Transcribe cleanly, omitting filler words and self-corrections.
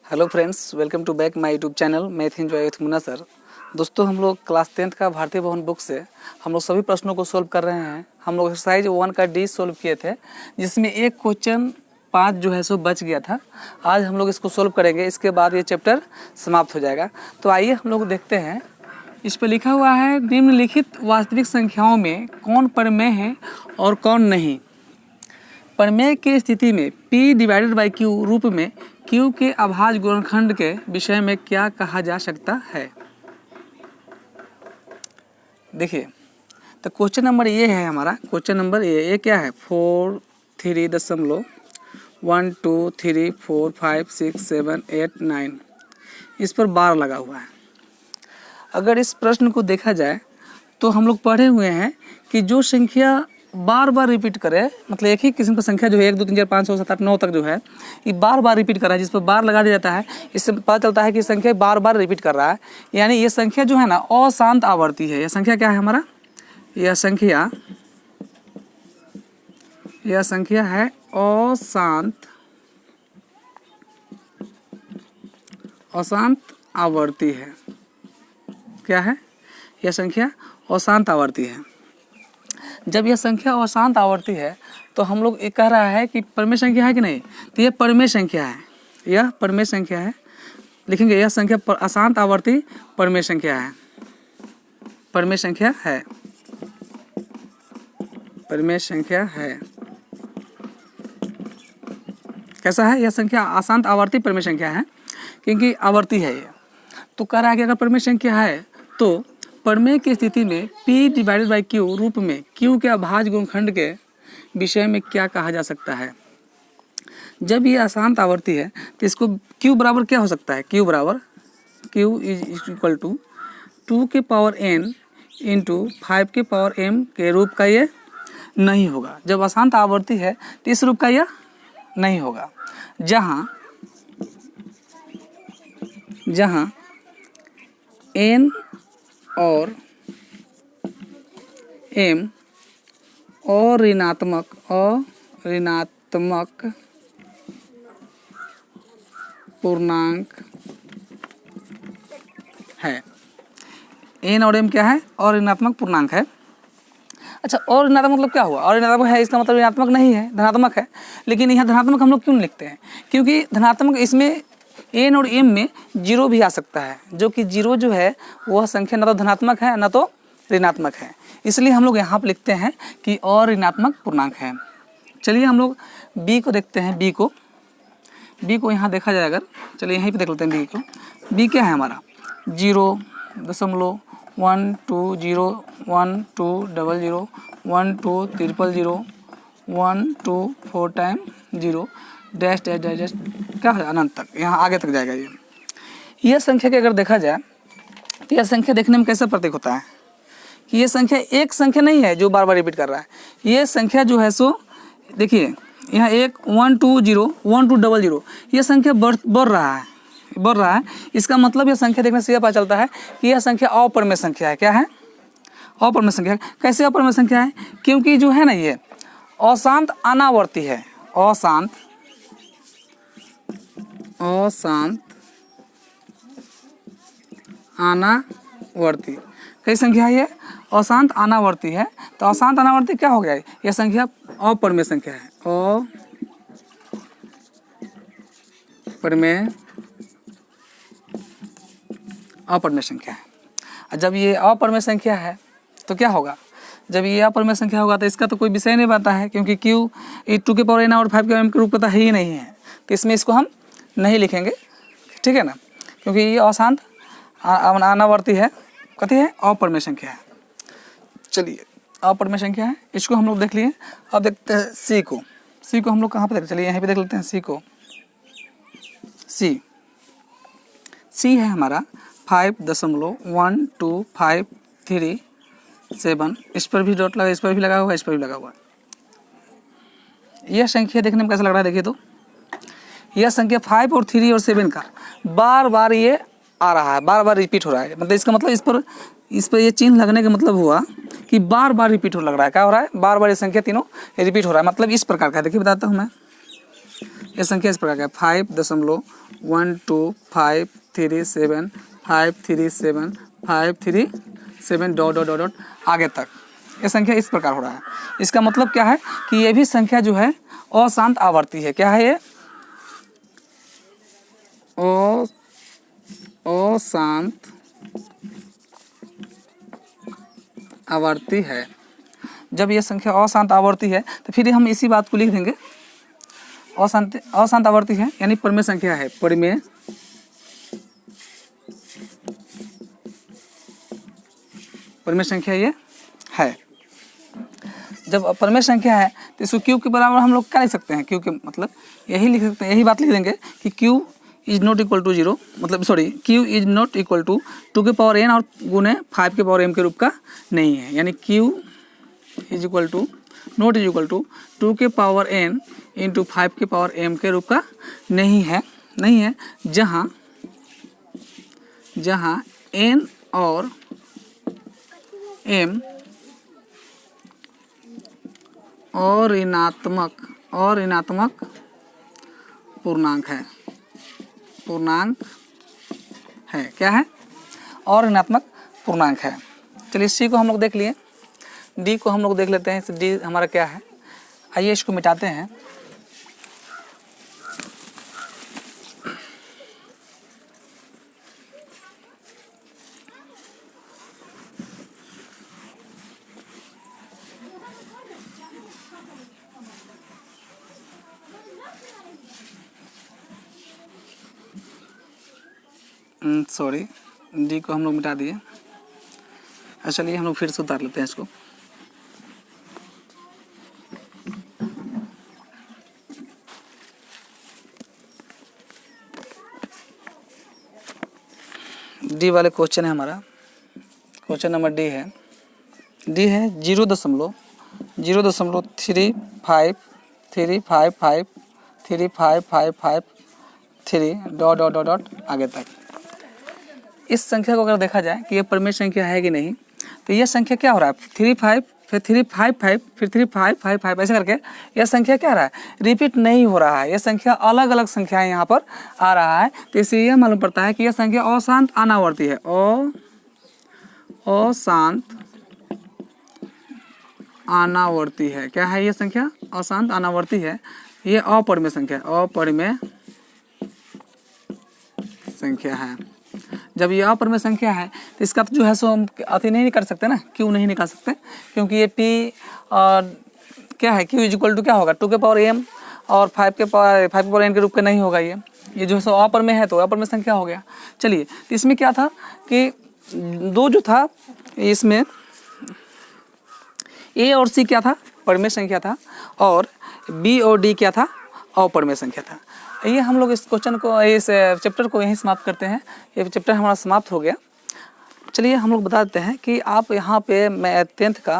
Hello friends, welcome to back my YouTube channel math enjoy with Munna sir. दोस्तों, हम लोग class 10th का भारतीय भवन बुक से हम लोग सभी प्रश्नों को सोल्व कर रहे हैं। हम लोग एक्सरसाइज 1 का डी सोल्व किए थे, जिसमें एक क्वेश्चन 5 जो है सो बच गया था। आज हम लोग इसको सोल्व करेंगे, इसके बाद ये चैप्टर समाप्त हो जाएगा। तो आइए हम लोग देखते हैं। इस पर लिखा हुआ है, निम्नलिखित वास्तविक संख्याओं में कौन परमेय है और कौन नहीं। परमेय की स्थिति में P/Q रूप में Q के अभाज्य गुणनखंड के विषय में क्या कहा जा सकता है। देखिए, तो क्वेश्चन नंबर ये है हमारा। क्वेश्चन नंबर ये क्या है, 4 3.1 2 3 4 5 6 7 8 9। इस पर बार लगा हुआ है। अगर इस प्रश्न को देखा जाए तो हम लोग पढ़े हुए हैं कि जो संख्या बार बार रिपीट करे, मतलब एक ही किस्म का संख्या जो है 1 2 3 4 5 6 7 8 9 तक जो है ये बार बार रिपीट कर रहा है, जिस पर बार लगा दिया जाता है, इससे पता चलता है कि संख्या बार बार रिपीट कर रहा है। यानी ये संख्या जो है ना अशांत आवर्ती है। यह संख्या क्या है हमारा, यह संख्या है अशांत आवर्ती है। क्या है, यह संख्या अशांत आवर्ती है। जब यह संख्या अशांत आवर्ती है तो हम लोग ये कह रहा है कि परमेय संख्या है कि नहीं, तो यह परमेय संख्या है। यह परमेय संख्या है। लिखेंगे यह संख्या अशांत आवर्ती परमेय संख्या है। परमेय संख्या है। परमेय संख्या है। कैसा है, यह संख्या अशांत आवर्ती परमेय संख्या है, क्योंकि आवर्ती है ये। तो कह रहा है कि अगर परमेय संख्या है तो परमेय की स्थिति में P/Q रूप में Q के अभाज्य गुणनखंड के विषय में क्या कहा जा सकता है। जब ये अशांत आवर्ती है तो इसको Q बराबर क्या हो सकता है, Q बराबर Q इक्वल टू 2 के पावर n इंटू 5 के पावर m के रूप का ये नहीं होगा। जब अशांत आवर्ती है तो इस रूप का यह नहीं होगा। जहाँ n और m और ऋणात्मक पूर्णांक है। n और m क्या है, और ऋणात्मक पूर्णांक है। अच्छा, और ऋणात्मक मतलब क्या हुआ, और ऋणात्मक है इसका मतलब ऋणात्मक नहीं है, धनात्मक है। लेकिन यहाँ धनात्मक हम लोग क्यों लिखते हैं, क्योंकि धनात्मक इसमें n और m में जीरो भी आ सकता है, जो कि जीरो जो है वह संख्या न तो धनात्मक है न तो ऋणात्मक है। इसलिए हम लोग यहाँ पर लिखते हैं कि और ऋणात्मक पूर्णांक है। चलिए हम लोग b को देखते हैं। b को यहाँ देखा जाए अगर, चलिए यहीं पे देख लेते हैं b को। b क्या है हमारा, 0.120 1200 1200 1 2 4 time 0 dash dash dash dash क्या है अनंत तक, यहाँ आगे तक जाएगा। यह संख्या के अगर देखा जाए तो यह संख्या देखने में कैसा प्रतीक होता है कि ये संख्या एक संख्या नहीं है जो बार बार रिपीट कर रहा है। ये संख्या जो है सो देखिए यहाँ 1 2 0 1 2 00 ये संख्या बढ़ रहा है। इसका मतलब यह संख्या देखने से यह पता चलता है कि यह संख्या अपरमेय संख्या है। क्या है, अपरमेय संख्या है। कैसे अपरमेय संख्या है, क्योंकि जो है ना ये अशांत अनावर्ती है। अशांत अनावर्ती कई संख्या है, ये अशांत अनावर्ती है। तो अशांत अनावर्ती क्या हो गया, यह संख्या अपरमेय संख्या है। अपरमेय संख्या है। जब ये अपरमेय संख्या है तो क्या होगा, जब ये अपरमेय संख्या होगा तो इसका तो कोई विषय नहीं बनता है, क्योंकि Q 2 के पावर n और 5 के m के रूप का है ही नहीं है। तो इसमें इसको हम नहीं लिखेंगे, ठीक है ना, क्योंकि ये अशांत अनावर्ती है। कथी है, अपरमेय संख्या है। चलिए अपरमेय संख्या है, इसको हम लोग देख लिए। अब देखते हैं C को हम लोग कहाँ पे देखें, चलिए यहीं पे देख लेते हैं C को। C है हमारा 5.12537। इस पर भी डॉट लगा, इस पर भी लगा हुआ है, इस पर भी लगा हुआ है। यह संख्या देखने में कैसा लग रहा है, देखिए तो यह संख्या 5 और 3 और 7 का बार बार ये आ रहा है, बार बार रिपीट हो रहा है। मतलब इसका मतलब इस पर ये चिन्ह लगने का मतलब हुआ कि बार बार रिपीट हो लग रहा है। क्या हो रहा है, बार बार ये संख्या तीनों रिपीट हो रहा है। मतलब इस प्रकार का, देखिए बताता हूँ मैं। ये संख्या इस प्रकार का है 5.537 डॉट डॉट डॉट डॉट आगे तक। ये संख्या इस प्रकार हो रहा है। इसका मतलब क्या है कि ये भी संख्या जो है अशांत आवर्ती है। क्या है ये? अशांत आवर्ती है। जब ये संख्या अशांत आवर्ती है तो फिर हम इसी बात को लिख देंगे, अशांत आवर्ती है यानी परिमेय संख्या है। परिमेय संख्या ये है। जब परिमेय संख्या है तो इसको क्यू के बराबर हम लोग क्या लिख सकते हैं? क्यू के मतलब यही लिख सकते हैं, यही बात लिख देंगे कि Q is not equal to 0, मतलब sorry Q is not equal to 2 के पावर n और गुने 5 के पावर m के रूप का नहीं है। यानी Q is equal to not is equal to 2 के पावर n इंटू 5 के पावर m के रूप का नहीं है जहाँ n और m और ऋणात्मक पूर्णांक है। क्या है? और ऋणात्मक पूर्णांक है। चलिए सी को हम लोग देख लिए, डी को हम लोग देख लेते हैं। डी हमारा क्या है? आइए इसको मिटाते हैं। सॉरी, डी को हम लोग मिटा दिए। चलिए हम लोग फिर से उतार लेते हैं इसको। डी वाले क्वेश्चन है हमारा, क्वेश्चन नंबर डी है 0.353553553 डॉट डॉट डॉट डॉट आगे तक। इस संख्या को अगर देखा जाए कि ये परिमेय संख्या है कि नहीं, तो यह संख्या क्या हो रहा है? 35 फिर 355 फिर 3555 ऐसे करके यह संख्या क्या रहा है? रिपीट नहीं हो रहा है। यह संख्या अलग अलग संख्याएं यहाँ पर आ रहा है। तो इससे यह मालूम पड़ता है कि यह संख्या अशांत अनावर्ती है। अशांत अनावर्ती है। क्या है ये संख्या? अशांत अनावर्ती है। ये अपरिमेय संख्या है। जब ये अपरिमेय संख्या है तो इसका जो है सो हम अति नहीं कर सकते ना, क्यों नहीं निकाल सकते? क्योंकि ये पी क्या है? क्यू इज इक्वल टू क्या होगा? 2 के पावर m और 5 के पावर n के रूप का नहीं होगा। ये जो है सो अपरिमेय है तो अपरिमेय संख्या हो गया। चलिए तो इसमें क्या था कि दो जो था इसमें ए और सी क्या था? परिमेय संख्या था, और बी और डी क्या था? अपरिमेय संख्या था। ये हम लोग इस क्वेश्चन को, इस चैप्टर को यहीं समाप्त करते हैं। ये चैप्टर हमारा समाप्त हो गया। चलिए हम लोग बता देते हैं कि आप यहाँ पे 10th का